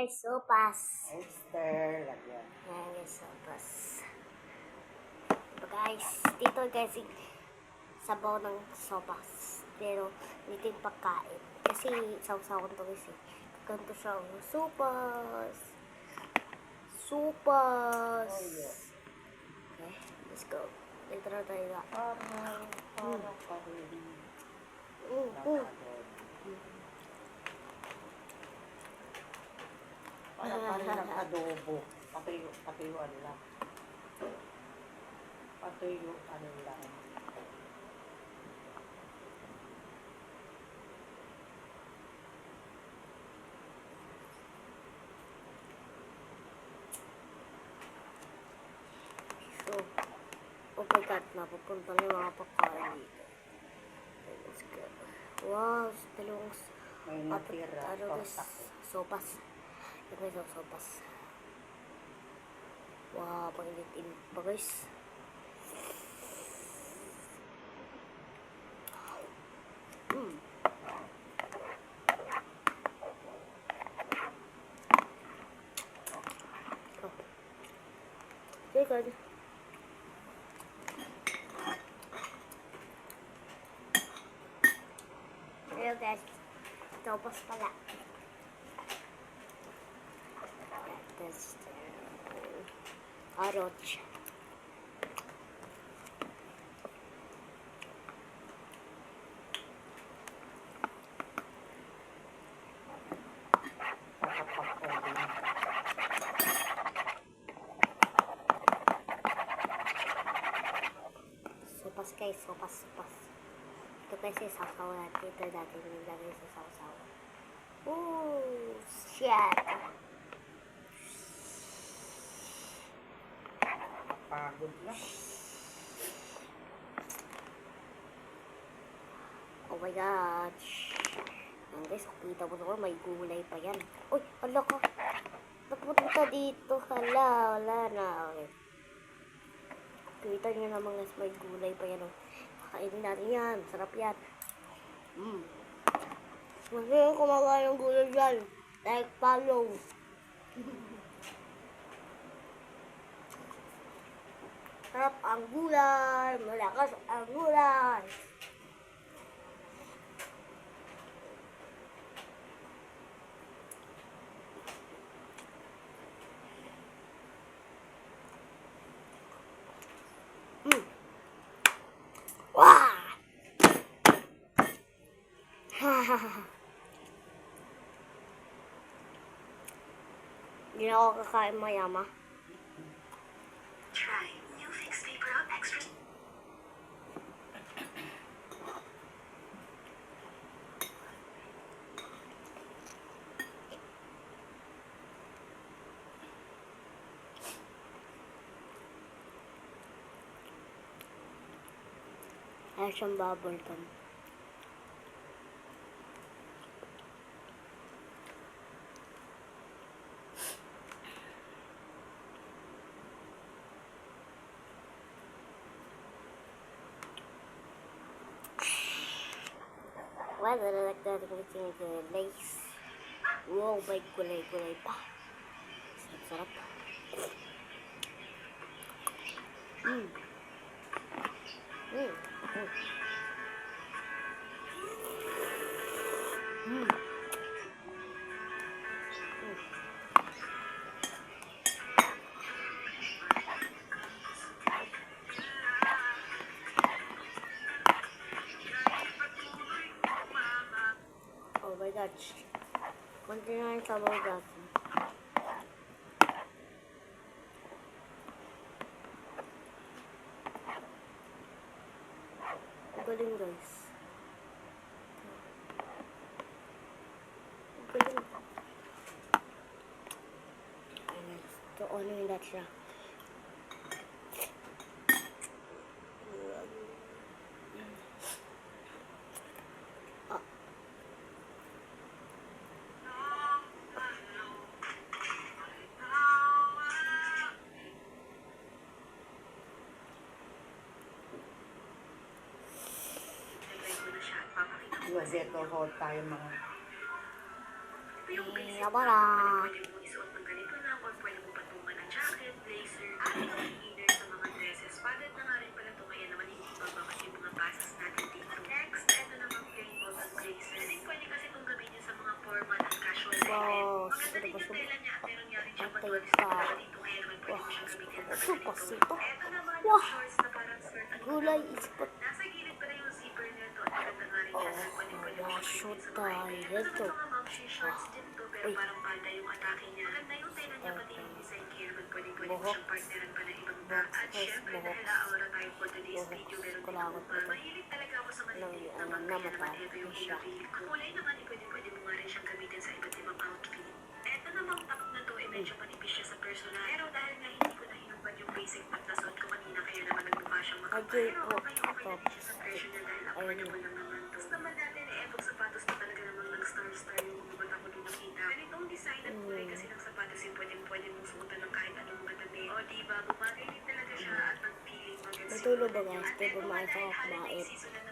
guys, sopas. Oyster, lagyan. Ayan guys, sopas. Guys, dito guys, sabaw ng sopas. Pero, dito yung pagkain. Kasi, sausawan to guys eh. Ganito siya, sopas. Sopas. Okay, let's go. Dito na tayo na. Parang kahuli. Parang ng adobo. Patuyuan lang. Patuyuan lang. So, oh my God, napupunta na yung mga pagkain dito. Okay, let's go. Wow, dalawang May natira. ano guys, sopas. Ito guys, sopas. Wow, panginit-init pa guys. Okay, good. Hello guys, sopas pala. That's carrots. Sopas guys, sopas. Ito kasi sasaw natin. Ito dati nilagay sa sasaw. Ooh, shit. Pagod na. Oh my gosh. Yan guys, kita mo naman, may gulay pa yan. Uy, hala ka. Napunta dito. Hala, wala na. Okay. Kita nyo naman guys, may gulay pa yan. Oh. Kakainin natin yan. Sarap yan. Gusto yung kumakain ng gulay dyan. Like, follow. Sarap ang gulay. Malakas ang gulay. Wah! Hindi na ako kakain mayama. Try new Fix Paper Up Extra. Ayaw siyang bubble gum. Well, nalagdag natin yung gulays. Wow, may gulay-gulay pa. Sarap-sarap. Oh my gosh. Kunti na yung sabaw natin. Galing guys. Galing. Ayan. Ito, ano yung dati siya. Mazeto hold tayo mga. Yung basic Yabara. Pwede mo isuot ng ganito lang or pwede mo patungan ng jacket, blazer, at yung inner sa mga dresses. Padded na nga rin pala ito kaya naman hindi babangkas yung mga pasas natin dito. Next, ito naman plain cotton blazer. Pwede kasi itong gamitin sa mga formal at casual na event. Wow, Maganda din yung super, tela niya at meron nga rin siyang Patay matulis pa. na dito kaya naman pwede mo siyang gamitin sa Super ganito. sito. Ito naman Wow. yung shorts na parang skirt at Gulay ispot. nasa gilid pa rin yung zipper nito at maganda nga rin yan. Pwede mo Shoot siyang gamitin sa mga tayo event. dito. Mga momshi shorts din to pero Uy. parang palda yung atake niya. Maganda yung tela niya pati yung design kaya naman pwede mo Buhok. siyang partneran pa ng ibang bag. At Buhok. syempre Buhok. dahil aawala tayo for today's Buhok. video meron din Kulangot ako pa to. mahilig talaga ako sa maliliit na Ano, bag kaya naman namatay. ito yung Siya. pinapili ko. Kulay naman pwede mo nga rin siyang gamitin sa iba't ibang outfit. Eto namang top na to medyo manipis siya sa personal. Pero dahil nga hindi ko na hinubad yung basic top na suot ko kanina kaya naman nagmukha siyang makapal. Okay Pero po. okay na din siya sa presyo niya dahil affordable lang naman to. Tapos naman natin etong sapatos na talaga namang nag-star yung mga mata ko din nakita. Ganitong design at kulay kasi ng sapatos yung pwede mong suotan ng kahit anong madami. O diba, bumagay din talaga siya at nag-feeling maganda. Natulog ba guys? Di ba makita ko kumait?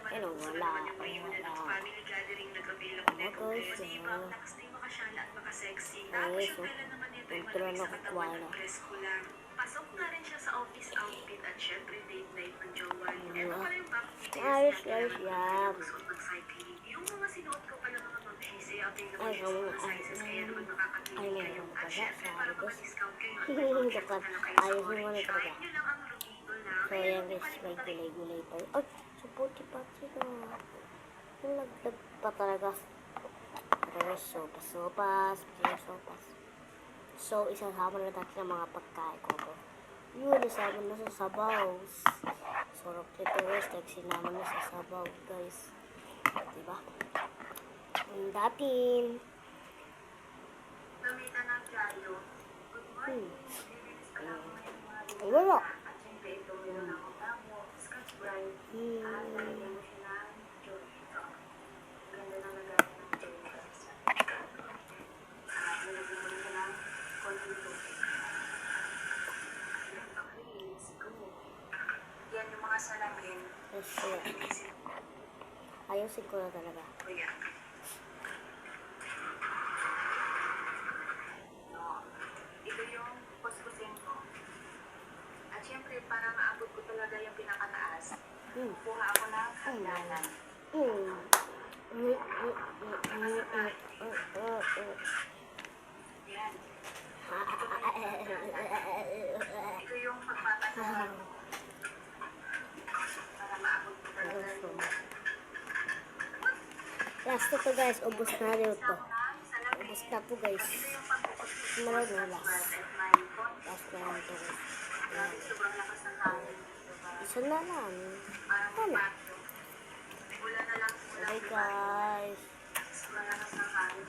Ano, wala. Wala. Family gathering nag-avail ako nito. Okay, Kasi so, ibang lakas na yung makasyala at makasexy. Ay, Tapos so, yung tela naman nito ay nagtuloy malamig sa ako katawan kuwala. at dress ko lang. Pasok na rin siya sa office outfit at syempre date night ng jowa. Ito pala yung back details Ayos, niya. ayos yan. Magsuot ng cycling. Yung mga sinuot ko pala mga mamshis ay available Ay, din sa mga sizes kaya naman makakapili ay, kayo. ay, At ay, syempre ay, para ay, maka-discount kayo at Joke lang. mag-budget na lang kayo sa Ayos yung orange. ano talaga. Try nyo lang ang Rubino lang. So, yan guys, may gulay-gulay pa. Ay, supporti pa sila. Yung laglag pa talaga. Pero sopas. So, isasama na natin ang mga pagkain ko. Yun, isama na sa sabaw. Sarap nito guys, sinama na sa sabaw guys. Diba? Ang datin. Gamitan ng Jayo. Good morning. Nilinis pa lang ako ngayon mga Ay, wala. at syempre ito meron akong tamo, Scotch Brite, at lalagyan mo siya ng joy. Ito. Ang ganda ng lagayan ng joy guys. Nilagyan mo siya ng konting tubig. Okay, let's go. Yan yung mga salamin. Yes, yeah. Ayusin ko na talaga. Kuya. Ito yung kuskusin ko. At syempre, para maabot ko talaga yung pinakataas, kuha ako ng hagdanan. Yan. Ito yung pagpapatahan para maabot ko talaga yung Last na to guys, ubos na rin to. salamin. Ubos na to guys. Ito yung pagkukuskus ko Meron sa na last. squad at my phone. Last na rin to guys. Grabe, sobrang lakas ng hangin. Diba? Isa na lang. Parang Wala. magpasok. Wala na lang. Okay guys. Sobrang lakas ng hangin.